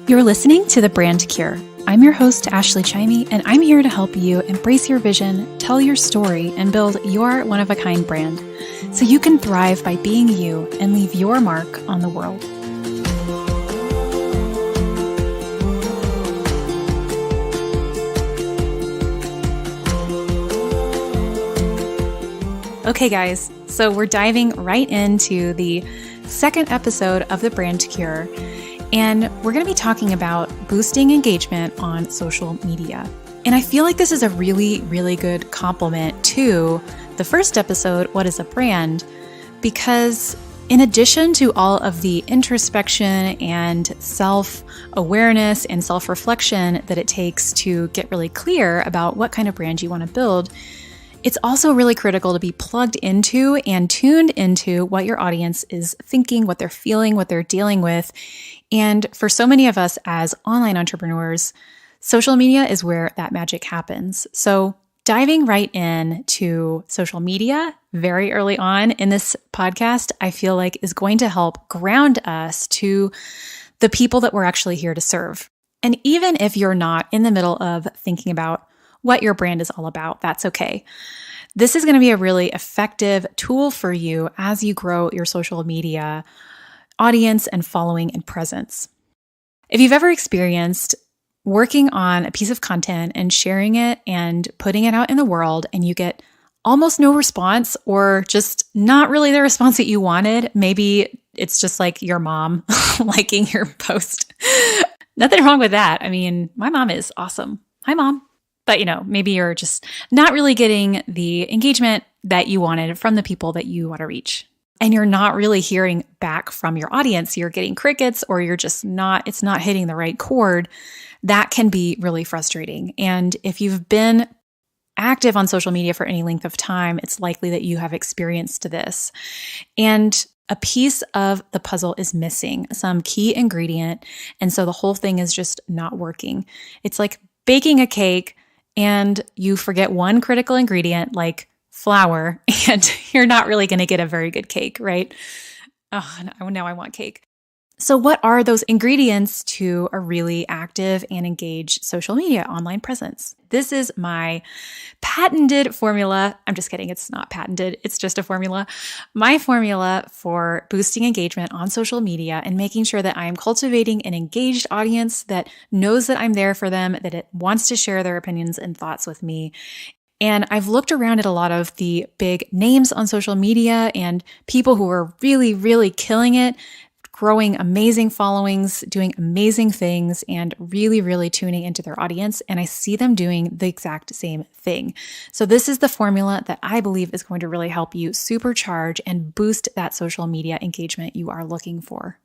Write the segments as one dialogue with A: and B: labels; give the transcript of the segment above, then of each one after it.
A: You're listening to The Brand Cure. I'm your host, Ashley Chimey, and I'm here to help you embrace your vision, tell your story, and build your one-of-a-kind brand so you can thrive by being you and leave your mark on the world. Okay, guys, so we're diving right into the second episode of The Brand Cure. And we're going to be talking about boosting engagement on social media. And I feel like this is a really, really good complement to the first episode, What is a Brand? Because in addition to all of the introspection and self-awareness and self-reflection that it takes to get really clear about what kind of brand you want to build, it's also really critical to be plugged into and tuned into what your audience is thinking, what they're feeling, what they're dealing with. And for so many of us as online entrepreneurs, social media is where that magic happens. So diving right in to social media very early on in this podcast, I feel like is going to help ground us to the people that we're actually here to serve. And even if you're not in the middle of thinking about what your brand is all about, that's okay. This is going to be a really effective tool for you as you grow your social media audience and following and presence. If you've ever experienced working on a piece of content and sharing it and putting it out in the world and you get almost no response or just not really the response that you wanted, maybe it's just like your mom liking your post. Nothing wrong with that. I mean, my mom is awesome. Hi, Mom. But, maybe you're just not really getting the engagement that you wanted from the people that you want to reach. And you're not really hearing back from your audience. You're getting crickets or it's not hitting the right chord. That can be really frustrating. And if you've been active on social media for any length of time, it's likely that you have experienced this. And a piece of the puzzle is missing, some key ingredient. And so the whole thing is just not working. It's like baking a cake and you forget one critical ingredient like flour, and you're not really going to get a very good cake, right? Oh, now I want cake. So what are those ingredients to a really active and engaged social media online presence? This is my patented formula. I'm just kidding. It's not patented. It's just a formula. My formula for boosting engagement on social media and making sure that I am cultivating an engaged audience that knows that I'm there for them, that it wants to share their opinions and thoughts with me. And I've looked around at a lot of the big names on social media and people who are really, really killing it, growing amazing followings, doing amazing things, and really, really tuning into their audience. And I see them doing the exact same thing. So this is the formula that I believe is going to really help you supercharge and boost that social media engagement you are looking for.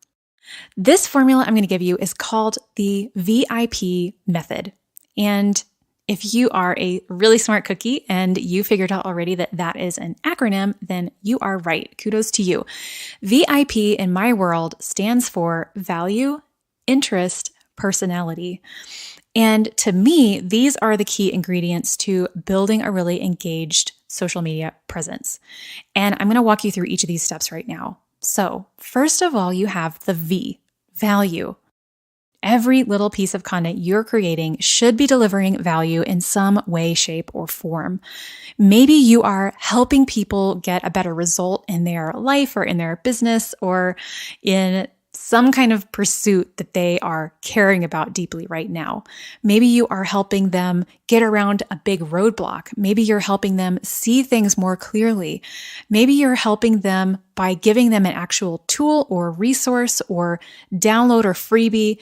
A: This formula I'm going to give you is called the VIP method. And if you are a really smart cookie and you figured out already that that is an acronym, then you are right. Kudos to you. VIP in my world stands for value, interest, personality. And to me, these are the key ingredients to building a really engaged social media presence. And I'm going to walk you through each of these steps right now. So first of all, you have the V, value. Every little piece of content you're creating should be delivering value in some way, shape, or form. Maybe you are helping people get a better result in their life or in their business or in some kind of pursuit that they are caring about deeply right now. Maybe you are helping them get around a big roadblock. Maybe you're helping them see things more clearly. Maybe you're helping them by giving them an actual tool or resource or download or freebie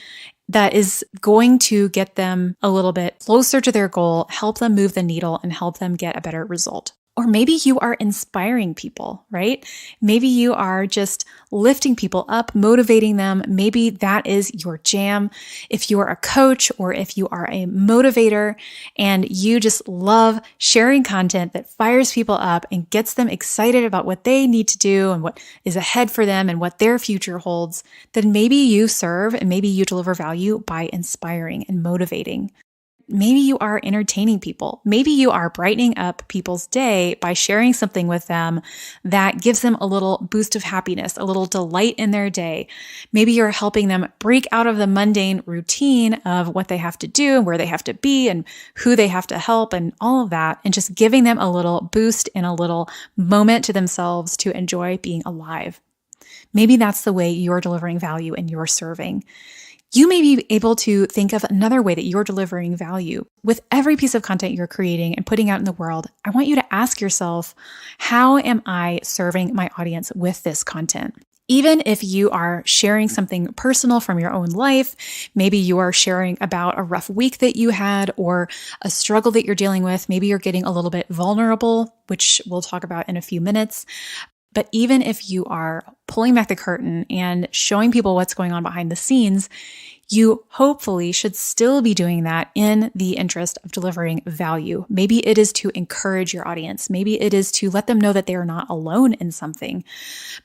A: that is going to get them a little bit closer to their goal, help them move the needle, and help them get a better result. Or maybe you are inspiring people, right? Maybe you are just lifting people up, motivating them. Maybe that is your jam. If you are a coach or if you are a motivator and you just love sharing content that fires people up and gets them excited about what they need to do and what is ahead for them and what their future holds, then maybe you serve and maybe you deliver value by inspiring and motivating. maybe you are entertaining people. Maybe you are brightening up people's day by sharing something with them that gives them a little boost of happiness, a little delight in their day. Maybe you're helping them break out of the mundane routine of what they have to do and where they have to be and who they have to help and all of that, and just giving them a little boost and a little moment to themselves to enjoy being alive. Maybe that's the way you're delivering value and you're serving. You may be able to think of another way that you're delivering value. With every piece of content you're creating and putting out in the world, I want you to ask yourself, how am I serving my audience with this content? Even if you are sharing something personal from your own life, maybe you are sharing about a rough week that you had or a struggle that you're dealing with, maybe you're getting a little bit vulnerable, which we'll talk about in a few minutes. But even if you are pulling back the curtain and showing people what's going on behind the scenes, you hopefully should still be doing that in the interest of delivering value. Maybe it is to encourage your audience. Maybe it is to let them know that they are not alone in something.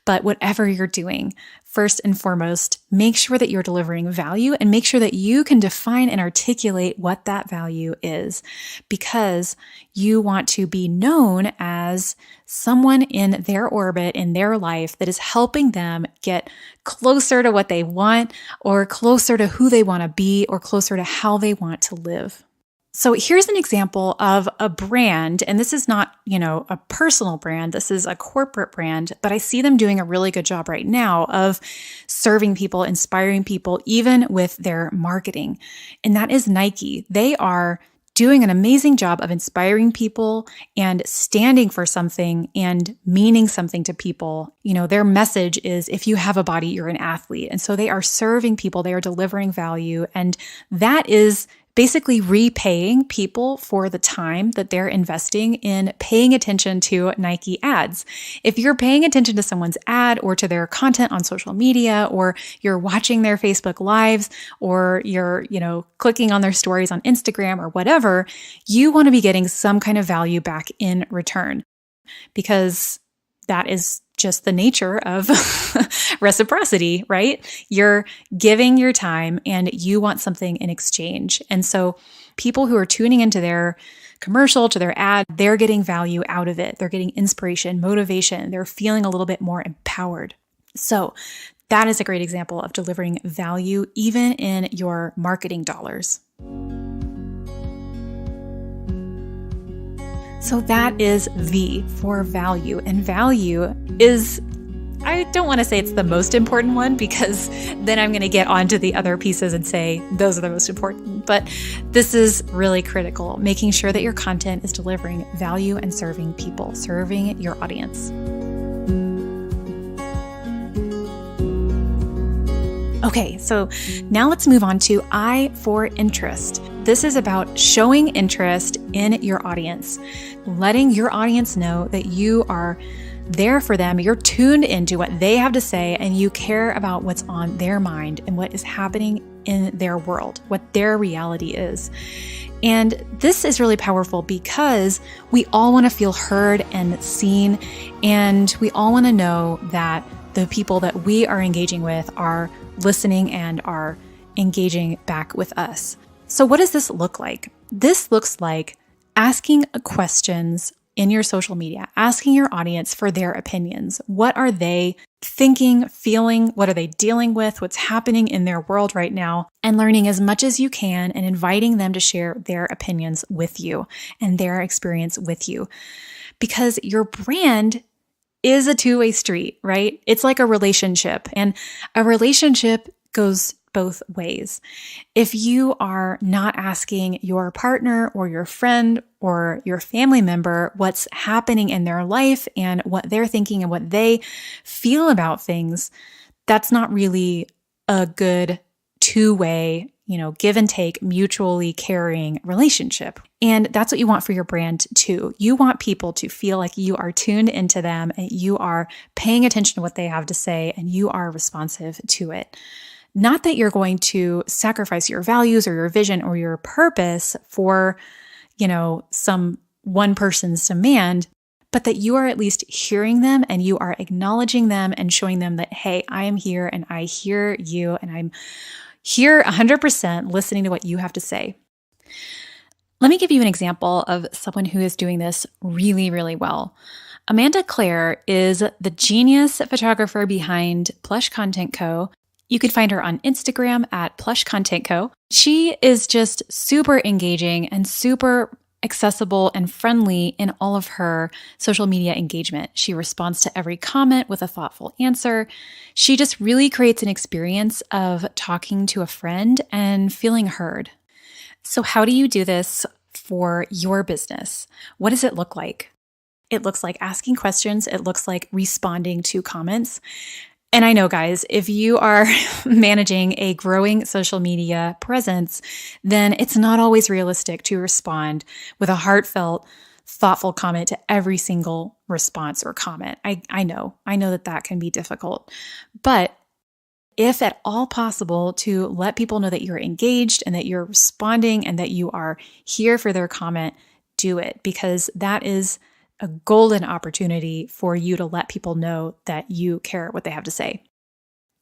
A: But whatever you're doing, first and foremost, make sure that you're delivering value and make sure that you can define and articulate what that value is, because you want to be known as someone in their orbit, in their life, that is helping them get closer to what they want or closer to who they want to be or closer to how they want to live. So here's an example of a brand, and this is not, a personal brand. This is a corporate brand, but I see them doing a really good job right now of serving people, inspiring people, even with their marketing. And that is Nike. They are doing an amazing job of inspiring people and standing for something and meaning something to people. Their message is, if you have a body, you're an athlete. And so they are serving people, they are delivering value. And that is basically repaying people for the time that they're investing in paying attention to Nike ads. If you're paying attention to someone's ad or to their content on social media, or you're watching their Facebook lives, or you're, clicking on their stories on Instagram or whatever, you want to be getting some kind of value back in return, because that is just the nature of reciprocity, right? You're giving your time and you want something in exchange. And so people who are tuning into their commercial, to their ad, they're getting value out of it. They're getting inspiration, motivation. They're feeling a little bit more empowered. So that is a great example of delivering value even in your marketing dollars. So that is V for value. And value is, I don't want to say it's the most important one, because then I'm going to get onto the other pieces and say those are the most important. But this is really critical, making sure that your content is delivering value and serving people, serving your audience. Okay, so now let's move on to I for interest. This is about showing interest in your audience, letting your audience know that you are there for them, you're tuned into what they have to say, and you care about what's on their mind and what is happening in their world, what their reality is. And this is really powerful because we all want to feel heard and seen, and we all want to know that the people that we are engaging with are listening and are engaging back with us. So what does this look like? This looks like asking questions in your social media, asking your audience for their opinions. What are they thinking, feeling? What are they dealing with? What's happening in their world right now? And learning as much as you can and inviting them to share their opinions with you and their experience with you. Because your brand is a two-way street, right? It's like a relationship, and a relationship goes both ways. If you are not asking your partner or your friend or your family member what's happening in their life and what they're thinking and what they feel about things, that's not really a good two-way, give and take, mutually caring relationship. And that's what you want for your brand too. You want people to feel like you are tuned into them and you are paying attention to what they have to say and you are responsive to it. Not that you're going to sacrifice your values or your vision or your purpose for, some one person's demand, but that you are at least hearing them and you are acknowledging them and showing them that, hey, I am here and I hear you and I'm here 100% listening to what you have to say. Let me give you an example of someone who is doing this really, really well. Amanda Claire is the genius photographer behind Plush Content Co. You could find her on Instagram at Plush Content Co. She is just super engaging and super accessible and friendly in all of her social media engagement. She responds to every comment with a thoughtful answer. She just really creates an experience of talking to a friend and feeling heard. So how do you do this for your business? What does it look like? It looks like asking questions. It looks like responding to comments. And I know, guys, if you are managing a growing social media presence, then it's not always realistic to respond with a heartfelt, thoughtful comment to every single response or comment. I know that can be difficult, but if at all possible, to let people know that you're engaged and that you're responding and that you are here for their comment, do it, because that is a golden opportunity for you to let people know that you care what they have to say.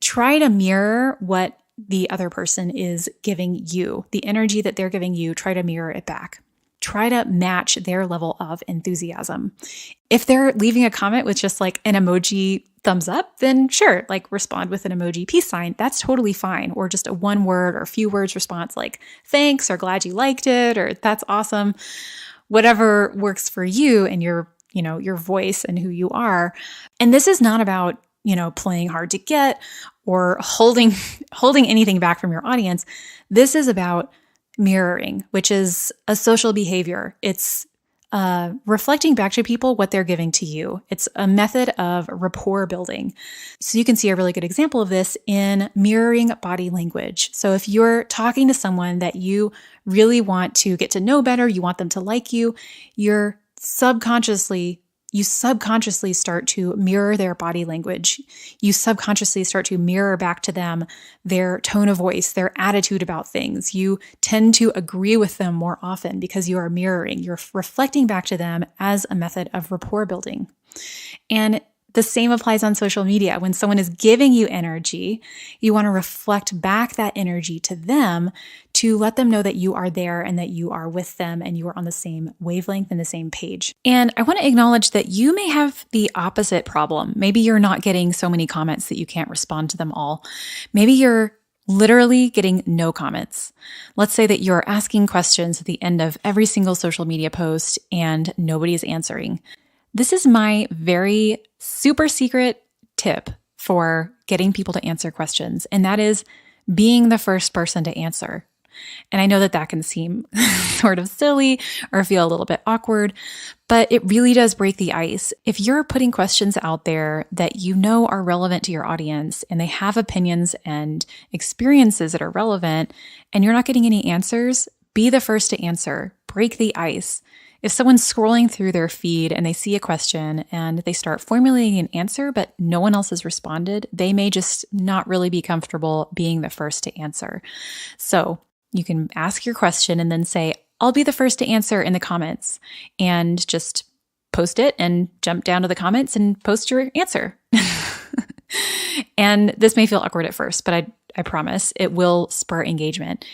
A: Try to mirror what the other person is giving you, the energy that they're giving you, try to mirror it back. Try to match their level of enthusiasm. If they're leaving a comment with just like an emoji thumbs up, then sure, like respond with an emoji peace sign. That's totally fine. Or just a one word or a few words response like thanks or glad you liked it or that's awesome. Whatever works for you and your voice and who you are. And this is not about, playing hard to get or holding anything back from your audience. This is about mirroring, which is a social behavior. It's reflecting back to people what they're giving to you. It's a method of rapport building. So you can see a really good example of this in mirroring body language. So if you're talking to someone that you really want to get to know better, you want them to like you, you subconsciously start to mirror their body language. You subconsciously start to mirror back to them their tone of voice, their attitude about things. You tend to agree with them more often because you are mirroring. You're reflecting back to them as a method of rapport building. And the same applies on social media. When someone is giving you energy, you want to reflect back that energy to them to let them know that you are there and that you are with them and you are on the same wavelength and the same page. And I want to acknowledge that you may have the opposite problem. Maybe you're not getting so many comments that you can't respond to them all. Maybe you're literally getting no comments. Let's say that you're asking questions at the end of every single social media post and nobody is answering. This is my very super secret tip for getting people to answer questions, and that is being the first person to answer. And I know that can seem sort of silly or feel a little bit awkward, but it really does break the ice. If you're putting questions out there that you know are relevant to your audience and they have opinions and experiences that are relevant and you're not getting any answers, be the first to answer. Break the ice. If someone's scrolling through their feed and they see a question and they start formulating an answer, but no one else has responded, they may just not really be comfortable being the first to answer. So you can ask your question and then say, I'll be the first to answer in the comments, and just post it and jump down to the comments and post your answer. And this may feel awkward at first, but I promise it will spur engagement.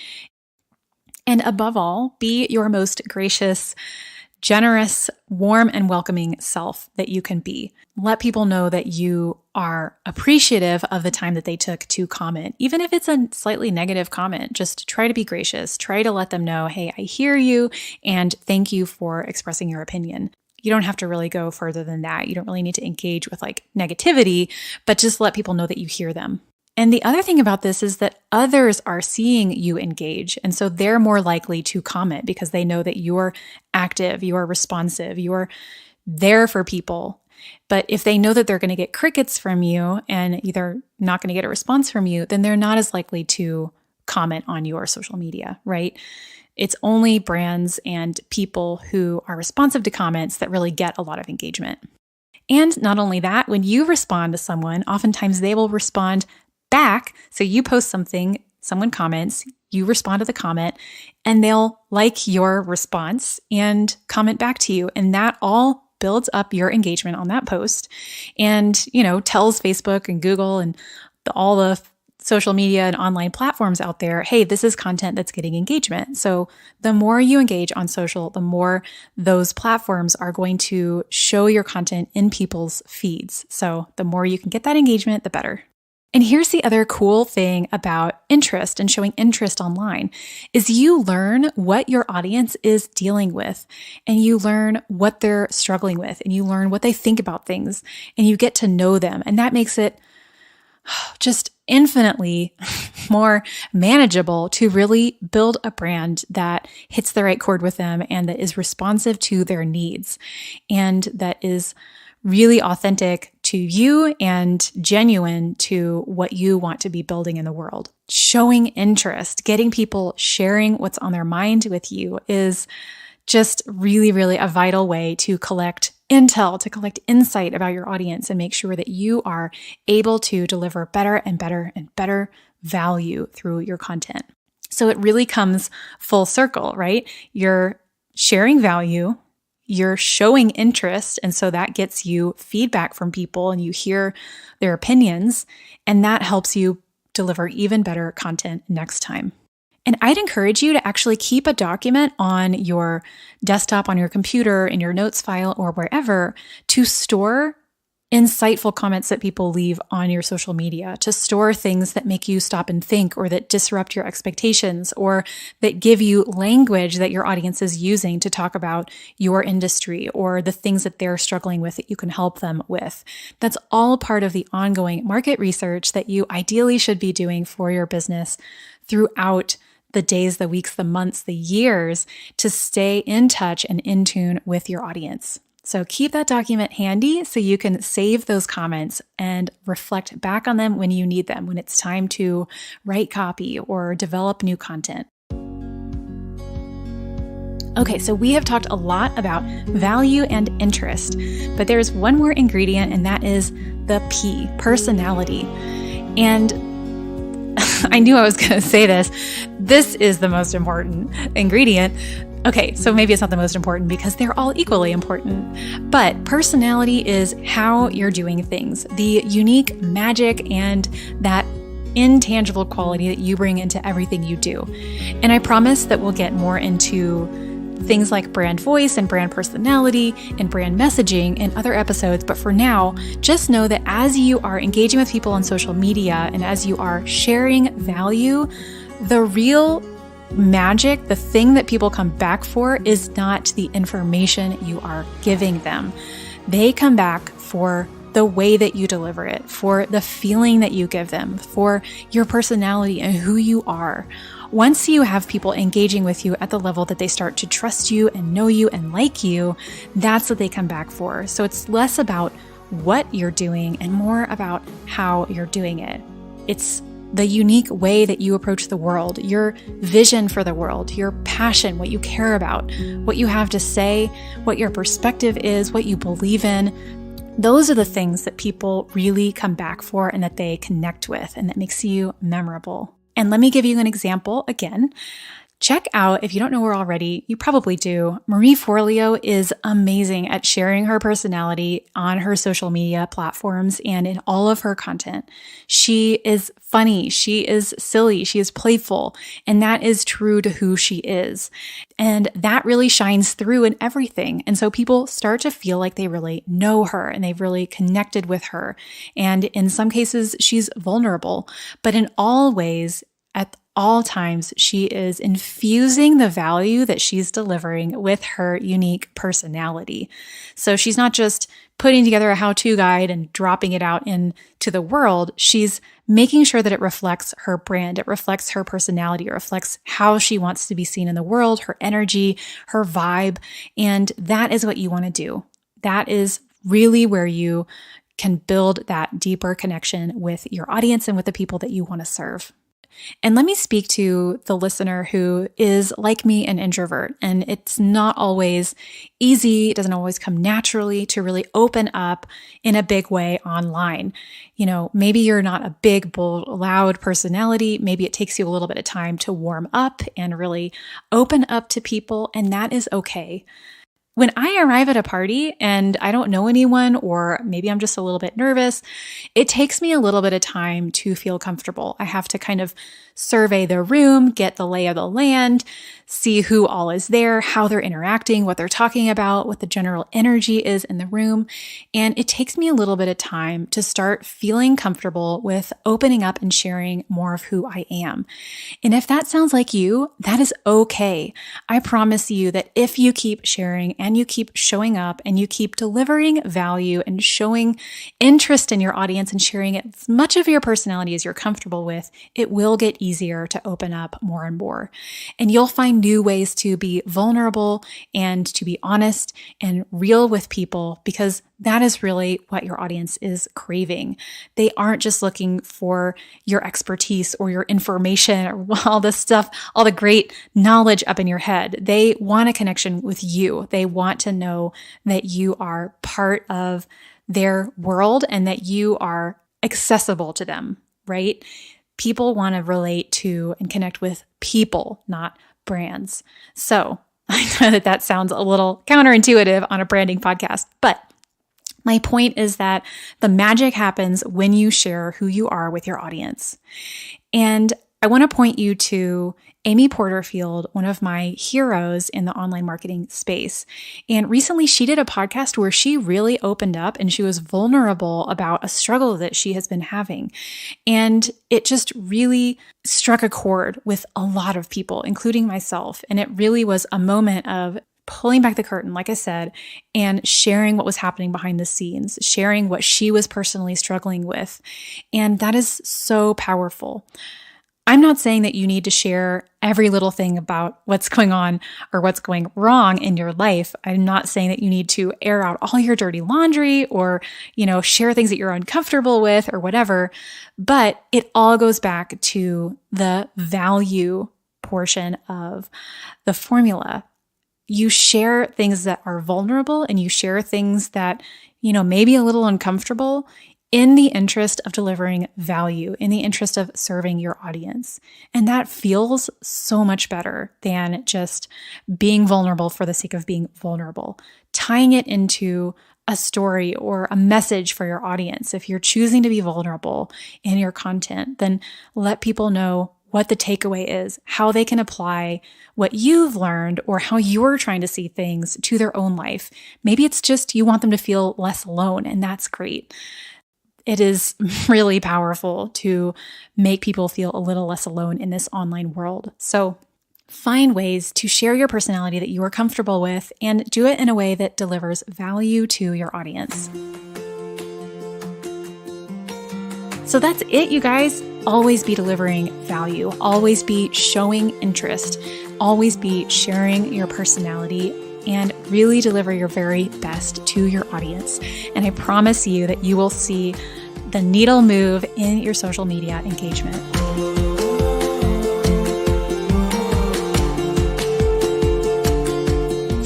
A: And above all, be your most gracious, generous, warm, and welcoming self that you can be. Let people know that you are appreciative of the time that they took to comment. Even if it's a slightly negative comment, just try to be gracious. Try to let them know, hey, I hear you, and thank you for expressing your opinion. You don't have to really go further than that. You don't really need to engage with like negativity, but just let people know that you hear them. And the other thing about this is that others are seeing you engage. And so they're more likely to comment because they know that you're active, you're responsive, you're there for people. But if they know that they're going to get crickets from you and either not going to get a response from you, then they're not as likely to comment on your social media, right? It's only brands and people who are responsive to comments that really get a lot of engagement. And not only that, when you respond to someone, oftentimes they will respond back. So you post something, someone comments, you respond to the comment, and they'll like your response and comment back to you. And that all builds up your engagement on that post and, tells Facebook and Google and all the social media and online platforms out there, hey, this is content that's getting engagement. So the more you engage on social, the more those platforms are going to show your content in people's feeds. So the more you can get that engagement, the better. And here's the other cool thing about interest and showing interest online is you learn what your audience is dealing with, and you learn what they're struggling with, and you learn what they think about things, and you get to know them. And that makes it just infinitely more manageable to really build a brand that hits the right chord with them and that is responsive to their needs and that is really authentic to you and genuine to what you want to be building in the world. Showing interest, getting people sharing what's on their mind with you is just really, really a vital way to collect intel, to collect insight about your audience and make sure that you are able to deliver better and better and better value through your content. So it really comes full circle, right? You're sharing value, you're showing interest, and so that gets you feedback from people and you hear their opinions, and that helps you deliver even better content next time. And I'd encourage you to actually keep a document on your desktop, on your computer, in your notes file, or wherever to store insightful comments that people leave on your social media, to store things that make you stop and think or that disrupt your expectations or that give you language that your audience is using to talk about your industry or the things that they're struggling with that you can help them with. That's all part of the ongoing market research that you ideally should be doing for your business throughout the days, the weeks, the months, the years to stay in touch and in tune with your audience. So keep that document handy so you can save those comments and reflect back on them when you need them, when it's time to write copy or develop new content. Okay, so we have talked a lot about value and interest, but there's one more ingredient, and that is the P, personality. And I knew I was going to say this. This is the most important ingredient. Okay, so maybe it's not the most important because they're all equally important, but personality is how you're doing things, the unique magic and that intangible quality that you bring into everything you do. And I promise that we'll get more into things like brand voice and brand personality and brand messaging in other episodes. But for now, just know that as you are engaging with people on social media and as you are sharing value, the real magic, the thing that people come back for is not the information you are giving them. They come back for the way that you deliver it, for the feeling that you give them, for your personality and who you are. Once you have people engaging with you at the level that they start to trust you and know you and like you, that's what they come back for. So it's less about what you're doing and more about how you're doing it. It's the unique way that you approach the world, your vision for the world, your passion, what you care about, what you have to say, what your perspective is, what you believe in. Those are the things that people really come back for and that they connect with and that makes you memorable. And let me give you an example again. Check out, if you don't know her already, you probably do, Marie Forleo is amazing at sharing her personality on her social media platforms and in all of her content. She is funny, she is silly, she is playful, and that is true to who she is. And that really shines through in everything. And so people start to feel like they really know her and they've really connected with her. And in some cases, she's vulnerable, but in all ways, at all times, she is infusing the value that she's delivering with her unique personality. So she's not just putting together a how-to guide and dropping it out into the world. She's making sure that it reflects her brand. It reflects her personality. It reflects how she wants to be seen in the world, her energy, her vibe. And that is what you want to do. That is really where you can build that deeper connection with your audience and with the people that you want to serve. And let me speak to the listener who is like me, an introvert, and it's not always easy. It doesn't always come naturally to really open up in a big way online. You know, maybe you're not a big, bold, loud personality. Maybe it takes you a little bit of time to warm up and really open up to people, and that is okay. When I arrive at a party and I don't know anyone, or maybe I'm just a little bit nervous, it takes me a little bit of time to feel comfortable. I have to kind of survey the room, get the lay of the land, see who all is there, how they're interacting, what they're talking about, what the general energy is in the room. And it takes me a little bit of time to start feeling comfortable with opening up and sharing more of who I am. And if that sounds like you, that is okay. I promise you that if you keep sharing and you keep showing up and you keep delivering value and showing interest in your audience and sharing as much of your personality as you're comfortable with, it will get easier to open up more and more. And you'll find new ways to be vulnerable and to be honest and real with people, because that is really what your audience is craving. They aren't just looking for your expertise or your information or all this stuff, all the great knowledge up in your head. They want a connection with you. They want to know that you are part of their world and that you are accessible to them, right? People want to relate to and connect with people, not brands. So I know that sounds a little counterintuitive on a branding podcast, but my point is that the magic happens when you share who you are with your audience. And I want to point you to Amy Porterfield, one of my heroes in the online marketing space. And recently she did a podcast where she really opened up and she was vulnerable about a struggle that she has been having. And it just really struck a chord with a lot of people, including myself. And it really was a moment of pulling back the curtain, like I said, and sharing what was happening behind the scenes, sharing what she was personally struggling with. And that is so powerful. I'm not saying that you need to share every little thing about what's going on or what's going wrong in your life. I'm not saying that you need to air out all your dirty laundry or, share things that you're uncomfortable with or whatever. But it all goes back to the value portion of the formula. You share things that are vulnerable and you share things that, may be a little uncomfortable in the interest of delivering value, in the interest of serving your audience. And that feels so much better than just being vulnerable for the sake of being vulnerable. Tying it into a story or a message for your audience. If you're choosing to be vulnerable in your content, then let people know what the takeaway is, how they can apply what you've learned or how you're trying to see things to their own life. Maybe it's just you want them to feel less alone, and that's great. It is really powerful to make people feel a little less alone in this online world. So find ways to share your personality that you are comfortable with and do it in a way that delivers value to your audience. So that's it, you guys. Always be delivering value. Always be showing interest. Always be sharing your personality and really deliver your very best to your audience. And I promise you that you will see the needle move in your social media engagement.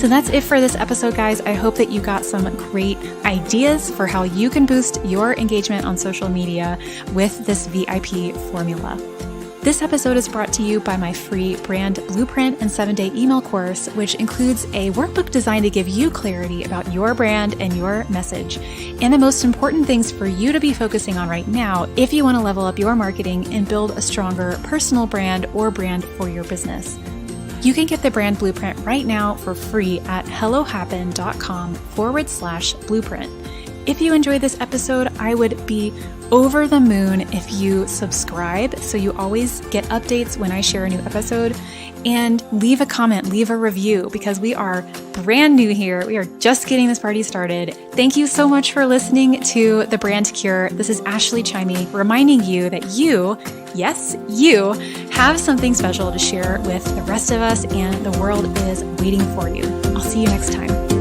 A: So that's it for this episode, guys. I hope that you got some great ideas for how you can boost your engagement on social media with this VIP formula. This episode is brought to you by my free brand blueprint and 7-day email course, which includes a workbook designed to give you clarity about your brand and your message, and the most important things for you to be focusing on right now if you want to level up your marketing and build a stronger personal brand or brand for your business. You can get the brand blueprint right now for free at hellohappen.com/blueprint. If you enjoyed this episode, I would be over the moon if you subscribe so you always get updates when I share a new episode, and leave a comment, leave a review, because we are brand new here. We are just getting this party started. Thank you so much for listening to The Brand Cure. This is Ashley Chimey reminding you that you, yes, you, have something special to share with the rest of us, and the world is waiting for you. I'll see you next time.